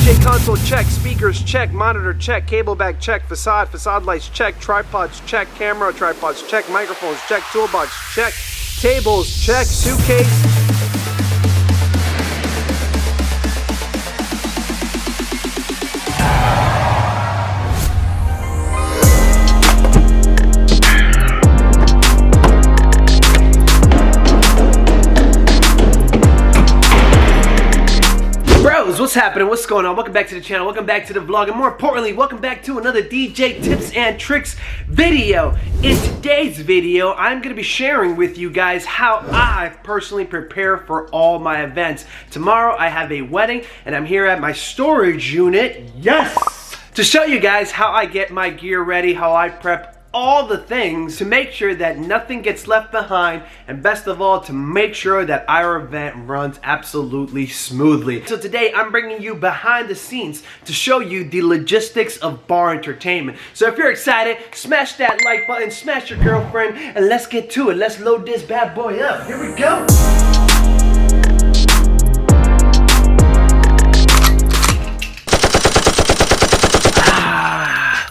DJ console check, speakers check, monitor check, cable back check, facade lights check, tripods check, camera tripods check, microphones check, toolbox check, tables check, suitcase. What's happening? What's going on? Welcome back to the channel, welcome back to the vlog, and more importantly, welcome back to another DJ tips and tricks video. In today's video, I'm going to be sharing with you guys how I personally prepare for all my events. Tomorrow I have a wedding and I'm here at my storage unit, yes! To show you guys how I get my gear ready, how I prep all the things to make sure that nothing gets left behind, and best of all, to make sure that our event runs absolutely smoothly. So today I'm bringing you behind the scenes to show you the logistics of Barr Entertainment. So if you're excited, smash that like button, smash your girlfriend, and let's get to it. Let's load this bad boy up. Here we go.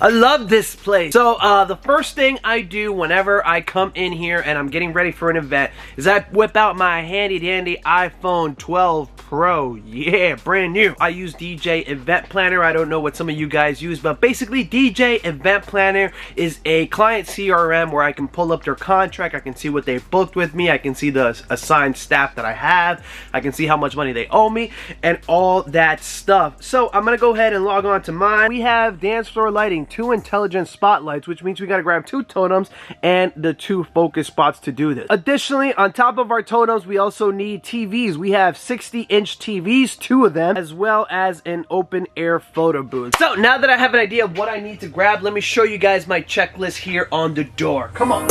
I love this place. So the first thing I do whenever I come in here and I'm getting ready for an event is I whip out my handy dandy iPhone 12 Pro. Yeah, brand new. I use DJ Event Planner. I don't know what some of you guys use, but basically DJ Event Planner is a client CRM where I can pull up their contract. I can see what they booked with me. I can see the assigned staff that I have. I can see how much money they owe me and all that stuff. So I'm gonna go ahead and log on to mine. We have dance floor lighting, 2 intelligent spotlights, which means we gotta grab 2 totems and the 2 focus spots to do this. Additionally, on top of our totems, we also need TVs. We have 60-inch TVs, 2 of them, as well as an open air photo booth. So now that I have an idea of what I need to grab, let me show you guys my checklist here on the door. Come on.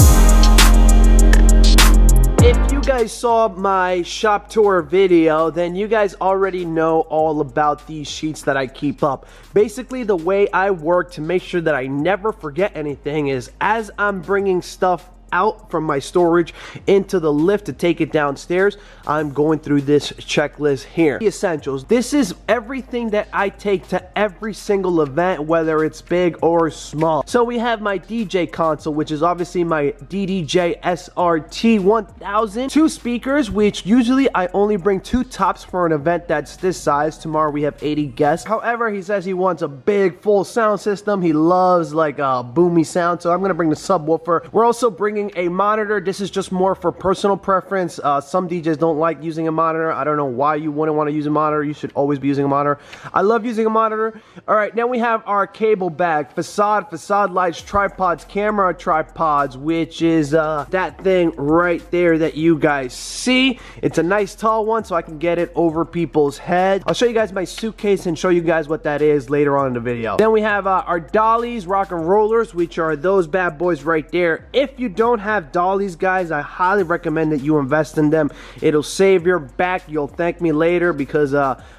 If you guys saw my shop tour video, then you guys already know all about these sheets that I keep up. Basically, the way I work to make sure that I never forget anything is as I'm bringing stuff out from my storage into the lift to take it downstairs, I'm going through this checklist here. The essentials. This is everything that I take to every single event, whether it's big or small. So we have my DJ console, which is obviously my DDJ SRT 1000. 2 speakers, which usually I only bring 2 tops for an event that's this size. Tomorrow we have 80 guests. However, he says he wants a big full sound system. He loves like a boomy sound, so I'm gonna bring the subwoofer. We're also bringing a monitor. This is just more for personal preference. Some DJs don't like using a monitor. I don't know why you wouldn't want to use a monitor. You should always be using a monitor. I love using a monitor. All right, now we have our cable bag, facade lights, tripods, camera tripods, which is that thing right there that you guys see. It's a nice tall one, so I can get it over people's heads. I'll show you guys my suitcase and show you guys what that is later on in the video. Then we have our dollies, rock and rollers, which are those bad boys right there. If you don't have dollies, guys, I highly recommend that you invest in them. It'll save your back. You'll thank me later because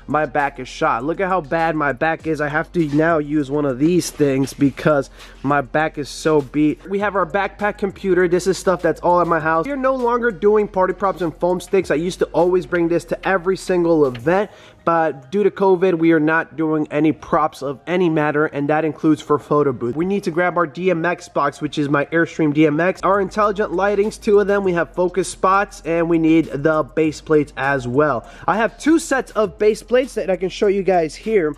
my back is shot. Look at how bad my back is. I have to now use one of these things because my back is so beat. We have our backpack computer. This is stuff that's all at my house. We're no longer doing party props and foam sticks. I used to always bring this to every single event, but due to COVID, we are not doing any props of any matter, and that includes for photo booth. We need to grab our DMX box, which is my Airstream DMX. Our intelligent lightings, 2 of them. We have focus spots, and we need the base plates as well. I have 2 sets of base plates that I can show you guys here.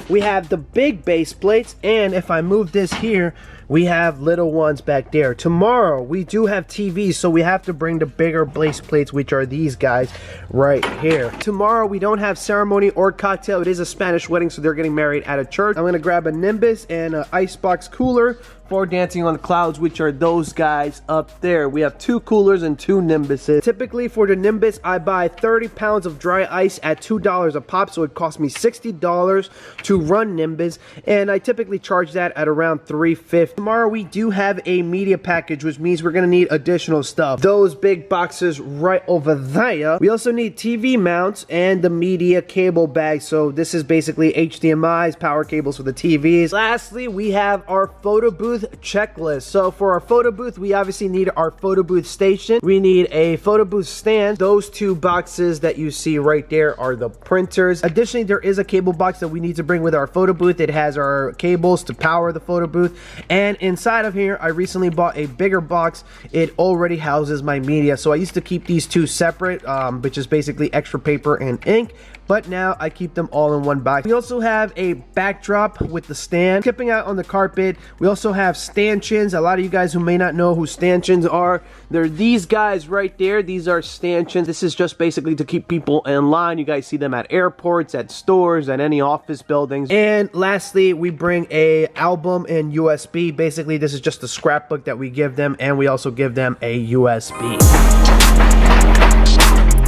We have the big base plates, and if I move this here, we have little ones back there. Tomorrow, we do have TVs, so we have to bring the bigger base plates, which are these guys right here. Tomorrow, we don't have ceremony or cocktail. It is a Spanish wedding, so they're getting married at a church. I'm gonna grab a Nimbus and an icebox cooler for Dancing on the Clouds, which are those guys up there. We have 2 coolers and 2 Nimbuses. Typically, for the Nimbus, I buy 30 pounds of dry ice at $2 a pop, so it costs me $60 to run Nimbus, and I typically charge that at around $3.50 Tomorrow we do have a media package, which means we're gonna need additional stuff. Those big boxes right over there. We also need TV mounts and the media cable bag. So this is basically HDMI's, power cables for the TVs. Lastly, we have our photo booth checklist. So for our photo booth, we obviously need our photo booth station. We need a photo booth stand. Those two boxes that you see right there are the printers. Additionally, there is a cable box that we need to bring with our photo booth. It has our cables to power the photo booth. And inside of here, I recently bought a bigger box. It already houses my media. So I used to keep these two separate, which is basically extra paper and ink. But now I keep them all in one box. We also have a backdrop with the stand. Skipping out on the carpet, we also have stanchions. A lot of you guys who may not know who stanchions are, they're these guys right there. These are stanchions. This is just basically to keep people in line. You guys see them at airports, at stores, at any office buildings. And lastly, we bring a album and USB. Basically, this is just a scrapbook that we give them, and we also give them a USB.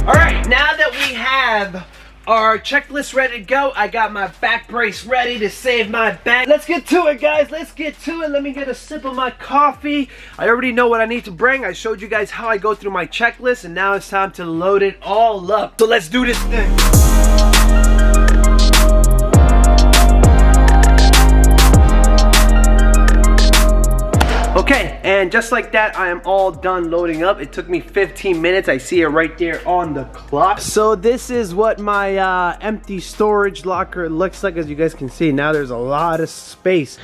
All right, now that we have our checklist ready to go, I got my back brace ready to save my back. Let's get to it, guys. Let's get to it. Let me get a sip of my coffee. I already know what I need to bring. I showed you guys how I go through my checklist, and now it's time to load it all up. So let's do this thing. Okay, and just like that, I am all done loading up. It took me 15 minutes. I see it right there on the clock. So this is what my empty storage locker looks like. As you guys can see, now there's a lot of space.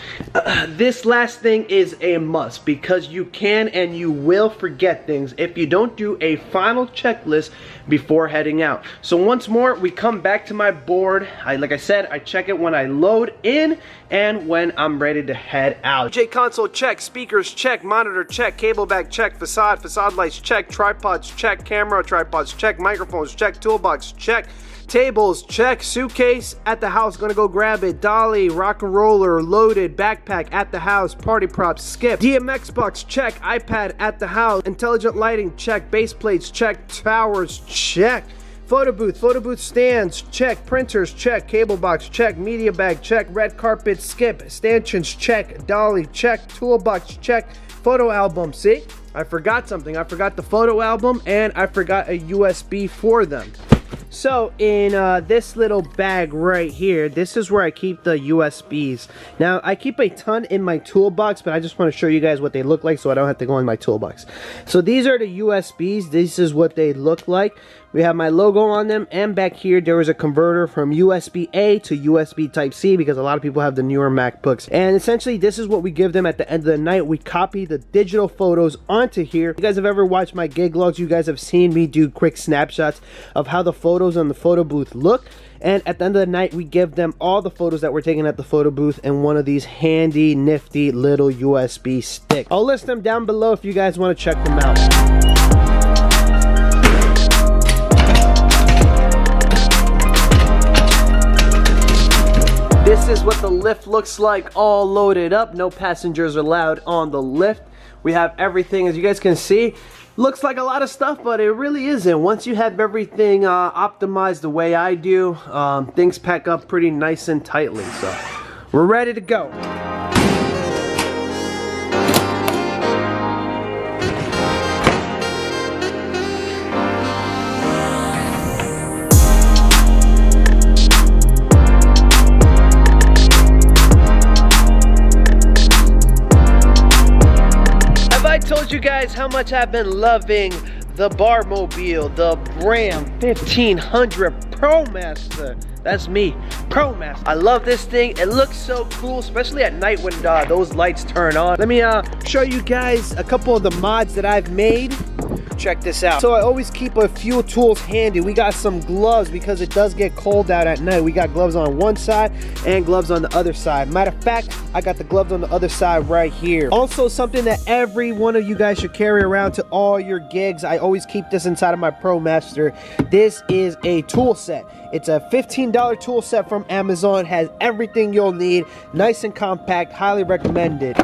This last thing is a must, because you can and you will forget things if you don't do a final checklist before heading out. So once more, we come back to my board. Like I said, I check it when I load in and when I'm ready to head out. DJ console check, speakers check, monitor check, cable bag check, facade lights check, tripods check, camera tripods check, microphones check, toolbox check, tables check, suitcase at the house, gonna go grab it, dolly, rock and roller loaded, backpack at the house, party props skip, DMX box check, iPad at the house, intelligent lighting check, base plates check, towers check, photo booth stands check, printers check, cable box check, media bag check, red carpet skip, stanchions check, dolly check, toolbox check, photo album. See, I forgot something. I forgot the photo album, and I forgot a USB for them. So in this little bag right here, this is where I keep the USBs. Now I keep a ton in my toolbox, but I just want to show you guys what they look like so I don't have to go in my toolbox. So these are the USBs. This is what they look like. We have my logo on them, and back here there was a converter from USB-A to USB Type-C, because a lot of people have the newer MacBooks. And essentially this is what we give them at the end of the night. We copy the digital photos onto here. If you guys have ever watched my gig logs, you guys have seen me do quick snapshots of how the photos on the photo booth look. And at the end of the night, we give them all the photos that were taken at the photo booth in one of these handy, nifty little USB sticks. I'll list them down below if you guys want to check them out. This is what the lift looks like, all loaded up. No passengers allowed on the lift. We have everything, as you guys can see. Looks like a lot of stuff, but it really isn't. Once you have everything optimized the way I do, things pack up pretty nice and tightly. So we're ready to go. Told you guys how much I've been loving the BarrMobile, the Ram 1500 ProMaster. That's me, ProMaster. I love this thing. It looks so cool, especially at night when those lights turn on. Let me show you guys a couple of the mods that I've made. Check this out. So I always keep a few tools handy. We got some gloves because it does get cold out at night. We got gloves on one side and gloves on the other side. Matter of fact, I got the gloves on the other side right here. Also, something that every one of you guys should carry around to all your gigs. I always keep this inside of my ProMaster. This is a tool set. It's a $15 tool set from Amazon. Has everything you'll need. Nice and compact. Highly recommended.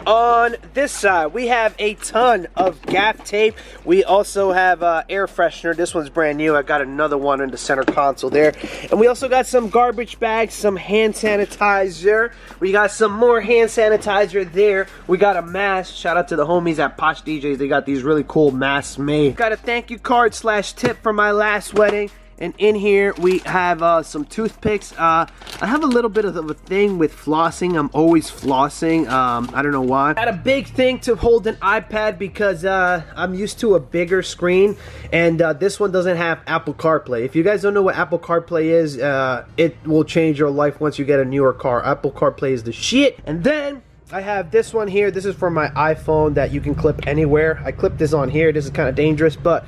On this side, we have a ton of gaff tape. We also have air freshener. This one's brand new. I got another one in the center console there. And we also got some garbage bags, some hand sanitizer. We got some more hand sanitizer there. We got a mask. Shout out to the homies at Posh DJs. They got these really cool masks made. Got a thank you card slash tip from my last wedding. And in here we have some toothpicks. I have a little bit of a thing with flossing. I'm always flossing. I don't know why. Got a big thing to hold an iPad because I'm used to a bigger screen, and this one doesn't have Apple CarPlay. If you guys don't know what Apple CarPlay is, it will change your life once you get a newer car. Apple CarPlay is the shit. And then I have this one here. This is for my iPhone that you can clip anywhere. I clip this on here. This is kind of dangerous, but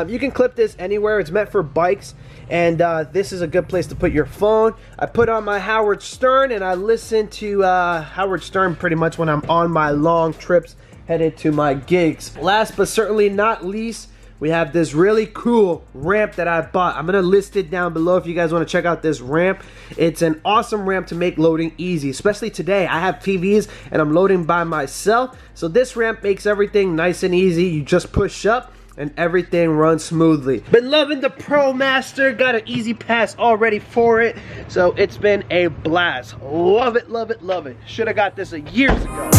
you can clip this anywhere. It's meant for bikes, and this is a good place to put your phone. I put on my Howard Stern, and I listen to Howard Stern pretty much when I'm on my long trips headed to my gigs. Last but certainly not least, we have this really cool ramp that I bought. I'm gonna list it down below if you guys wanna check out this ramp. It's an awesome ramp to make loading easy, especially today. I have TVs and I'm loading by myself. So this ramp makes everything nice and easy. You just push up and everything runs smoothly. Been loving the Pro Master. Got an easy pass already for it. So it's been a blast. Love it, love it, love it. Should have got this years ago.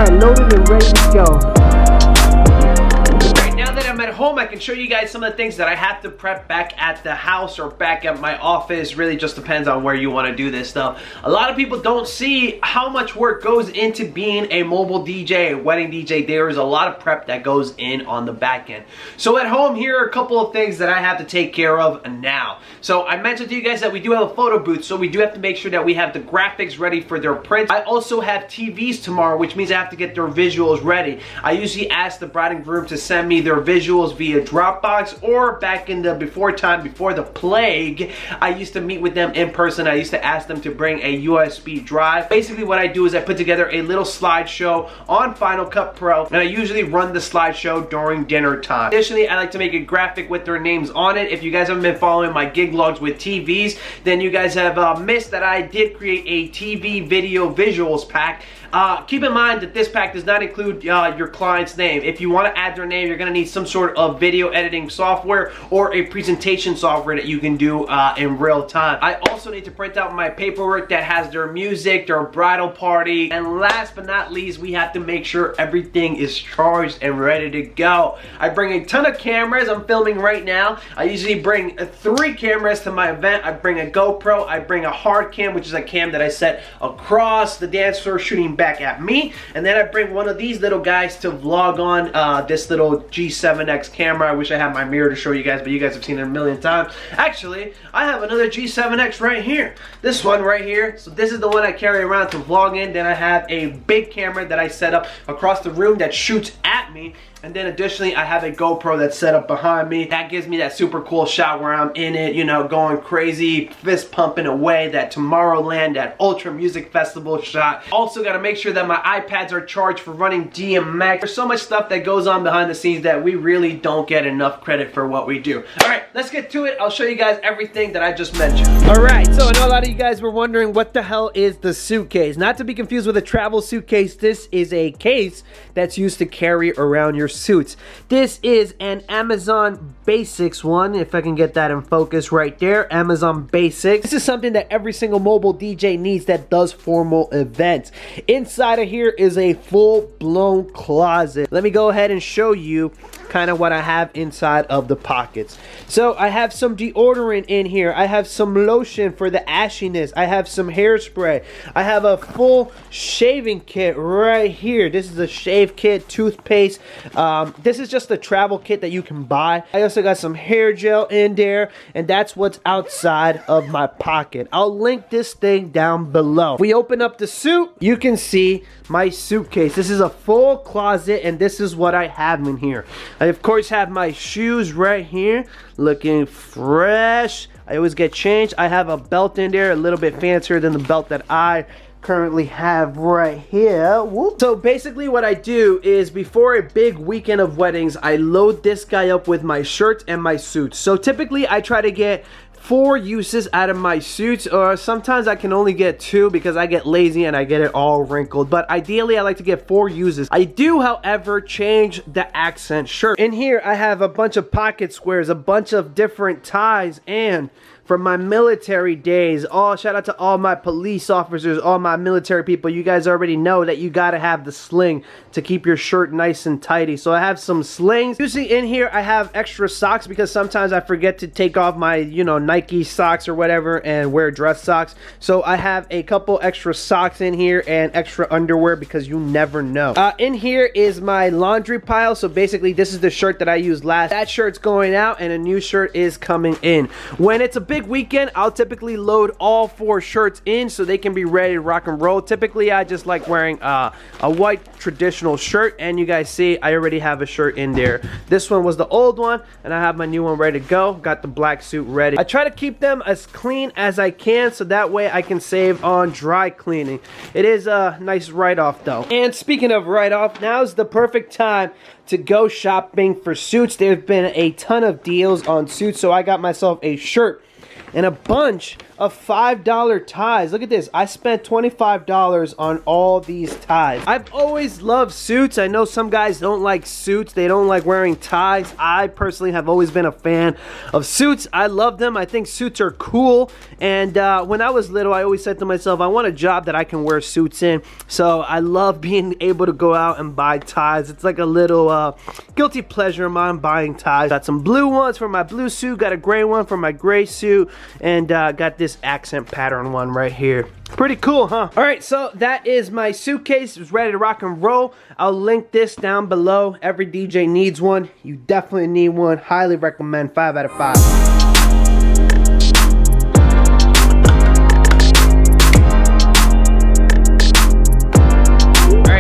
Loaded and ready to go. Right now that I'm at home, I can show you guys some of the things that I have to prep back at the house or back at my office. Really just depends on where you want to do this stuff. A lot of people don't see how much work goes into being a mobile DJ, a wedding DJ. There is a lot of prep that goes in on the back end. So at home, here are a couple of things that I have to take care of now. So I mentioned to you guys that we do have a photo booth, so we do have to make sure that we have the graphics ready for their prints. I also have TVs tomorrow, which means I have to get their visuals ready. I usually ask the bride and groom to send me their visuals via Dropbox, or back in the before the plague, I used to meet with them in person. I used to ask them to bring a USB drive. Basically what I do is I put together a little slideshow on Final Cut Pro, and I usually run the slideshow during dinner time. Additionally, I like to make a graphic with their names on it. If you guys haven't been following my gig logs with TVs, then you guys have missed that I did create a TV video visuals pack. Keep in mind that this pack does not include your client's name. If you want to add their name, you're going to need some sort of video editing software or a presentation software that you can do in real time. I also need to print out my paperwork that has their music, their bridal party, and last but not least, we have to make sure everything is charged and ready to go. I bring a ton of cameras. I'm filming right now. I usually bring 3 cameras to my event. I bring a GoPro, I bring a hard cam, which is a cam that I set across the dance floor shooting back at me, and then I bring one of these little guys to vlog on, this little G7X camera. I wish I had my mirror to show you guys, but you guys have seen it a million times. Actually, I have another G7X right here. This one right here. So this is the one I carry around to vlog in. Then I have a big camera that I set up across the room that shoots at me. And then additionally, I have a GoPro that's set up behind me. That gives me that super cool shot where I'm in it, you know, going crazy, fist pumping away, that Tomorrowland, that Ultra Music Festival shot. Also got to make sure that my iPads are charged for running DMX. There's so much stuff that goes on behind the scenes that we really don't get enough credit for what we do. All right, let's get to it. I'll show you guys everything that I just mentioned. All right, so I know a lot of you guys were wondering what the hell is the suitcase. Not to be confused with a travel suitcase. This is a case that's used to carry around your suits. This is an Amazon Basics one, if I can get that in focus right there. Amazon Basics. This is something that every single mobile DJ needs that does formal events. Inside of here is a full-blown closet. Let me go ahead and show you kind of what I have inside of the pockets. So I have some deodorant in here. I have some lotion for the ashiness. I have some hairspray. I have a full shaving kit right here. This is a shave kit, toothpaste. This is just a travel kit that you can buy. I also got some hair gel in there, and that's what's outside of my pocket. I'll link this thing down below. We open up the suit, you can see my suitcase. This is a full closet, and this is what I have in here. I of course have my shoes right here, looking fresh. I always get changed. I have a belt in there, a little bit fancier than the belt that I currently have right here. Whoop. So basically what I do is before a big weekend of weddings, I load this guy up with my shirts and my suits. So typically I try to get 4 uses out of my suits, or sometimes I can only get 2 because I get lazy and I get it all wrinkled, but ideally I like to get 4 uses. I do, however, change the accent shirt. In here I have a bunch of pocket squares, a bunch of different ties, and from my military days, shout out to all my police officers, all my military people. You guys already know that you gotta have the sling to keep your shirt nice and tidy. So I have some slings. Usually in here I have extra socks because sometimes I forget to take off my, you know, Nike socks or whatever and wear dress socks. So I have a couple extra socks in here and extra underwear because you never know. In here is my laundry pile. So basically this is the shirt that I used last. That shirt's going out and a new shirt is coming in. When it's a big weekend, I'll typically load all 4 shirts in so they can be ready to rock and roll. Typically I just like wearing a white traditional shirt, and you guys see I already have a shirt in there. This one was the old one and I have my new one ready to go. Got the black suit ready. I try to keep them as clean as I can so that way I can save on dry cleaning. It is a nice write-off though. And speaking of write-off, now's the perfect time to go shopping for suits. There's been a ton of deals on suits, so I got myself a shirt and a bunch of $5 ties. Look at this. I spent $25 on all these ties. I've always loved suits. I know some guys don't like suits. They don't like wearing ties. I personally have always been a fan of suits. I love them. I think suits are cool. And when I was little, I always said to myself, I want a job that I can wear suits in. So I love being able to go out and buy ties. It's like a little guilty pleasure of mine, buying ties. Got some blue ones for my blue suit. Got a gray one for my gray suit. And got this accent pattern one right here. Pretty cool, huh? All right, so that is my suitcase. It's ready to rock and roll. I'll link this down below. Every DJ needs one. You definitely need one. Highly recommend. 5 out of 5.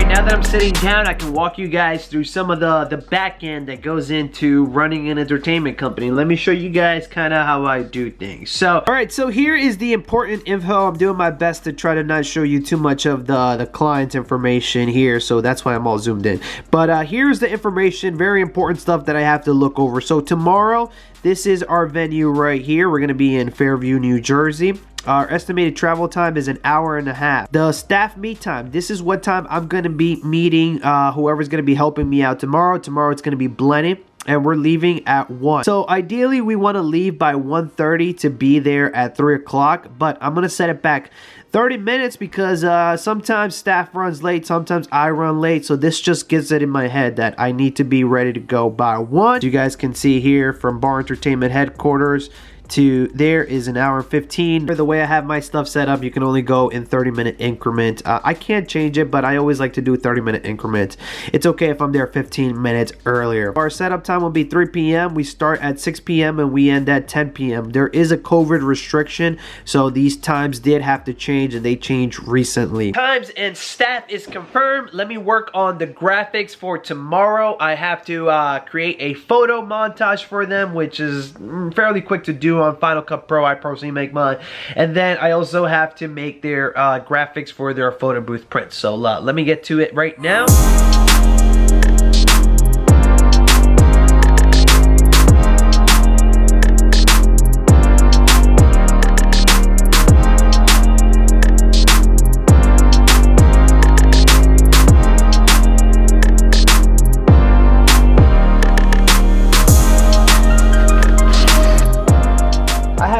Now that I'm sitting down, I can walk you guys through some of the back end that goes into running an entertainment company. Let me show you guys kind of how I do things. So, all right, so here is the important info. I'm doing my best to try to not show you too much of the client's information here, so that's why I'm all zoomed in. But here's the information, very important stuff that I have to look over. So tomorrow, this is our venue right here. We're gonna be in Fairview, New Jersey. Our estimated travel time is 1.5 hours. The staff meet time, this is what time I'm going to be meeting whoever's going to be helping me out tomorrow. Tomorrow it's going to be Blenny, and we're leaving at 1. So ideally we want to leave by 1:30 to be there at 3 o'clock, but I'm going to set it back 30 minutes because sometimes staff runs late, sometimes I run late, so this just gets it in my head that I need to be ready to go by 1. You guys can see here from Barr Entertainment headquarters to there is 1 hour and 15. The way I have my stuff set up, you can only go in 30-minute increment. I can't change it, but I always like to do 30-minute increments. It's okay if I'm there 15 minutes earlier. Our setup time will be 3 p.m. We start at 6 p.m. and we end at 10 p.m. There is a COVID restriction, so these times did have to change, and they changed recently. Times and staff is confirmed. Let me work on the graphics for tomorrow. I have to create a photo montage for them, which is fairly quick to do on Final Cut Pro. I personally make mine, and then I also have to make their graphics for their photo booth prints. So let me get to it right now.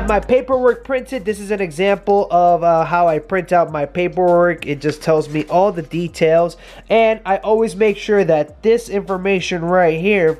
My paperwork printed. This is an example of how I print out my paperwork. It just tells me all the details, and I always make sure that this information right here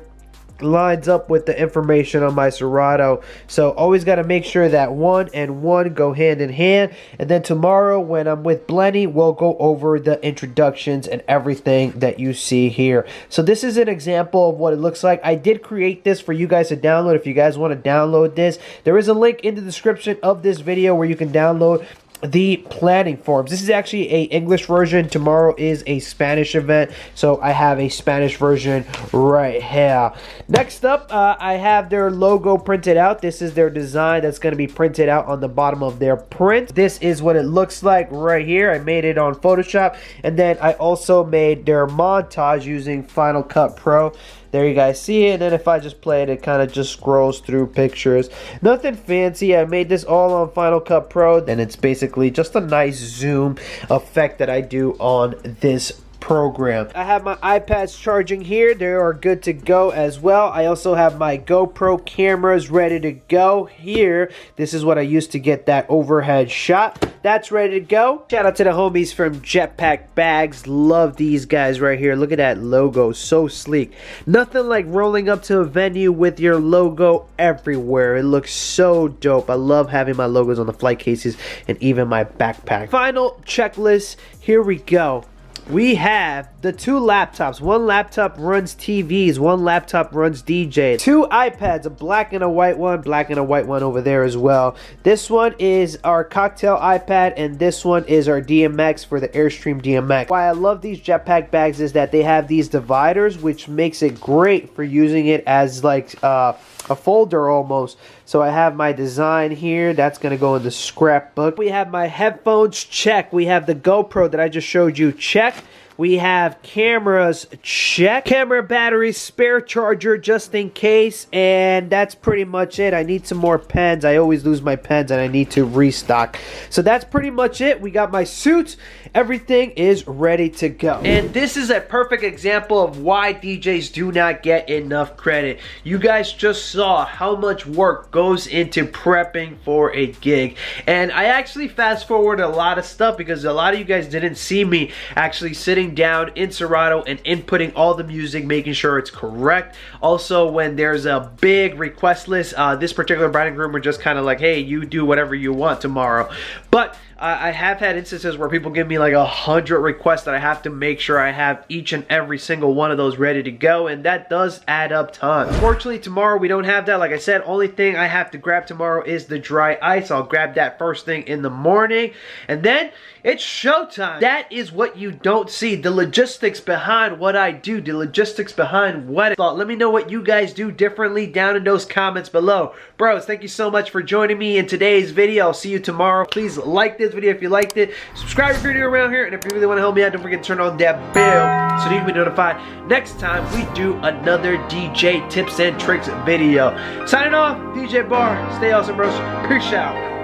lines up with the information on my Serato. So always got to make sure that 1 and 1 go hand in hand. And then tomorrow when I'm with Blenny, we'll go over the introductions and everything that you see here. So this is an example of what it looks like. I did create this for you guys to download. If you guys want to download this, there is a link in the description of this video where you can download the planning forms. This is actually a English version. Tomorrow is a Spanish event, so I have a Spanish version right here. Next up, I have their logo printed out. This is their design that's going to be printed out on the bottom of their print. This is what it looks like right here. I made it on Photoshop, and then I also made their montage using Final Cut Pro. There you guys see it, and then if I just play it, it kind of just scrolls through pictures. Nothing fancy. I made this all on Final Cut Pro, and it's basically just a nice zoom effect that I do on this program. I have my iPads charging here. They are good to go as well. I also have my GoPro cameras ready to go here. This is what I used to get that overhead shot. That's ready to go. Shout out to the homies from Jetpack Bags. Love these guys right here. Look at that logo. So sleek. Nothing like rolling up to a venue with your logo everywhere. It looks so dope. I love having my logos on the flight cases and even my backpack. Final checklist. Here we go. We have the 2 laptops. One laptop runs TVs, one laptop runs DJs. 2 iPads, a black and a white one over there as well. This one is our cocktail iPad, and this one is our DMX for the Airstream DMX. Why I love these Jetpack Bags is that they have these dividers, which makes it great for using it as like a folder almost. So I have my design here. That's going to go in the scrapbook. We have my headphones, check. We have the GoPro that I just showed you, check. We have cameras, check. Camera batteries, spare charger just in case. And that's pretty much it. I need some more pens. I always lose my pens and I need to restock. So that's pretty much it. We got my suits. Everything is ready to go. And this is a perfect example of why DJs do not get enough credit. You guys just saw how much work goes into prepping for a gig. And I actually fast forward a lot of stuff because a lot of you guys didn't see me actually sitting down in Serato and inputting all the music, making sure it's correct. Also, when there's a big request list, this particular bride and groom were just kind of like, hey, you do whatever you want tomorrow. But I have had instances where people give me like 100 requests that I have to make sure I have each and every single one of those ready to go, and that does add up time. Unfortunately, tomorrow we don't have that. Like I said, only thing I have to grab tomorrow is the dry ice. I'll grab that first thing in the morning, and then it's showtime. That is what you don't see. The logistics behind what I do, the logistics behind what I thought. Let me know what you guys do differently down in those comments below. Bros, thank you so much for joining me in today's video. I'll see you tomorrow. Please like this video if you liked it. Subscribe if you're new around here. And if you really want to help me out, don't forget to turn on that bell so you can be notified next time we do another DJ tips and tricks video. Signing off, DJ Barr. Stay awesome, bros. Peace out.